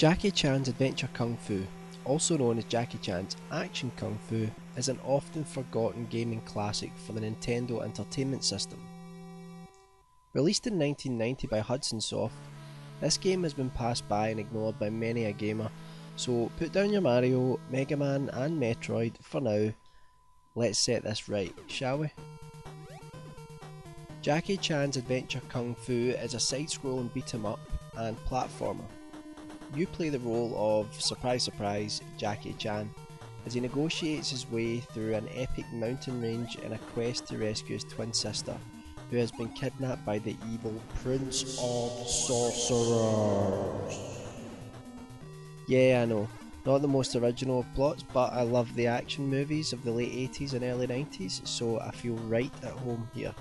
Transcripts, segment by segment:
Jackie Chan's Adventure Kung Fu, also known as Jackie Chan's Action Kung Fu, is an often forgotten gaming classic for the Nintendo Entertainment System. Released in 1990 by Hudson Soft, this game has been passed by and ignored by many a gamer, so put down your Mario, Mega Man and Metroid for now. Let's set this right, shall we? Jackie Chan's Adventure Kung Fu is a side-scrolling beat-em-up and platformer. You play the role of, surprise surprise, Jackie Chan, as he negotiates his way through an epic mountain range in a quest to rescue his twin sister, who has been kidnapped by the evil Prince of Sorcerers. Yeah, I know, not the most original of plots, but I love the action movies of the late 80s and early 90s, so I feel right at home here.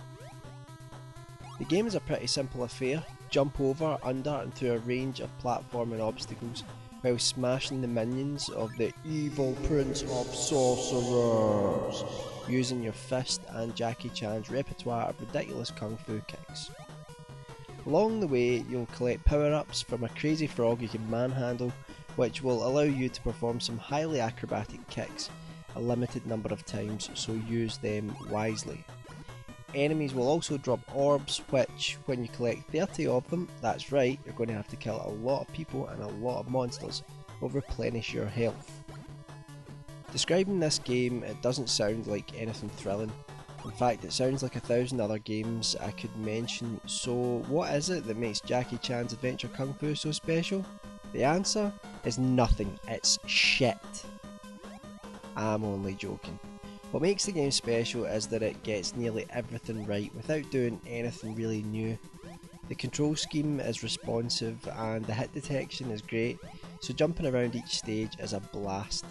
The game is a pretty simple affair. Jump over, under and through a range of platforming obstacles while smashing the minions of the evil Prince of Sorcerers using your fist and Jackie Chan's repertoire of ridiculous kung fu kicks. Along the way you'll collect power-ups from a crazy frog you can manhandle, which will allow you to perform some highly acrobatic kicks a limited number of times, so use them wisely. Enemies will also drop orbs, which, when you collect 30 of them, that's right, you're going to have to kill a lot of people and a lot of monsters, will replenish your health. Describing this game, it doesn't sound like anything thrilling. In fact, it sounds like 1,000 other games I could mention, so what is it that makes Jackie Chan's Adventure Kung Fu so special? The answer is nothing, it's shit. I'm only joking. What makes the game special is that it gets nearly everything right without doing anything really new. The control scheme is responsive and the hit detection is great, so jumping around each stage is a blast.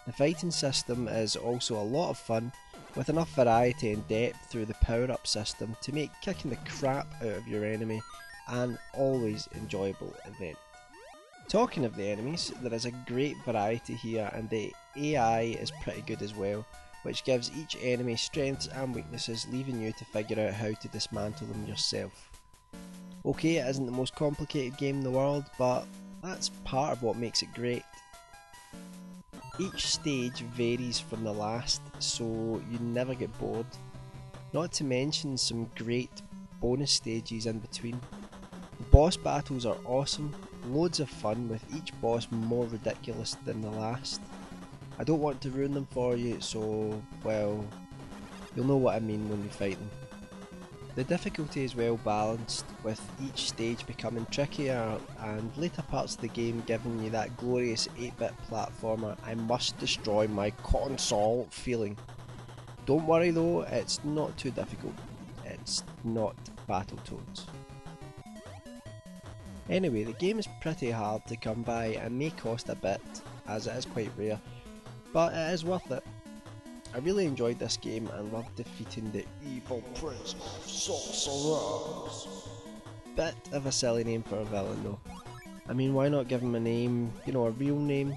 The fighting system is also a lot of fun, with enough variety and depth through the power-up system to make kicking the crap out of your enemy an always enjoyable event. Talking of the enemies, there is a great variety here and the AI is pretty good as well, which gives each enemy strengths and weaknesses, leaving you to figure out how to dismantle them yourself. Okay, it isn't the most complicated game in the world, but that's part of what makes it great. Each stage varies from the last, so you never get bored. Not to mention some great bonus stages in between. The boss battles are awesome, loads of fun, with each boss more ridiculous than the last. I don't want to ruin them for you, so, well, you'll know what I mean when we fight them. The difficulty is well balanced, with each stage becoming trickier and later parts of the game giving you that glorious 8-bit platformer I must destroy my console feeling. Don't worry though, it's not too difficult. It's not Battletoads. Anyway, the game is pretty hard to come by and may cost a bit, as it is quite rare, but it is worth it. I really enjoyed this game and loved defeating the evil Prince of Sorcerers. Bit of a silly name for a villain though. I mean, why not give him a name, you know, a real name?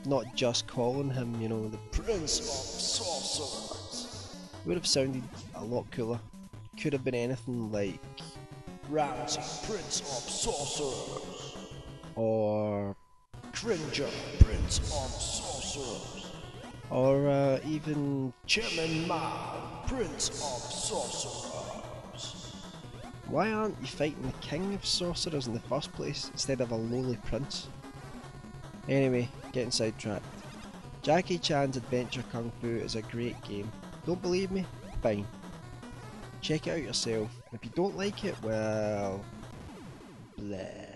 Not just calling him, you know, the Prince of Sorcerers. It would have sounded a lot cooler. Could have been anything like Ramsey, Prince of Sorcerers, or Cringer, Prince of Sorcerers, or even Chairman Mao, Prince of Sorcerers. Why aren't you fighting the King of Sorcerers in the first place instead of a lowly prince? Anyway, getting sidetracked. Jackie Chan's Adventure Kung Fu is a great game. Don't believe me? Fine. Check it out yourself. If you don't like it, well, bleh.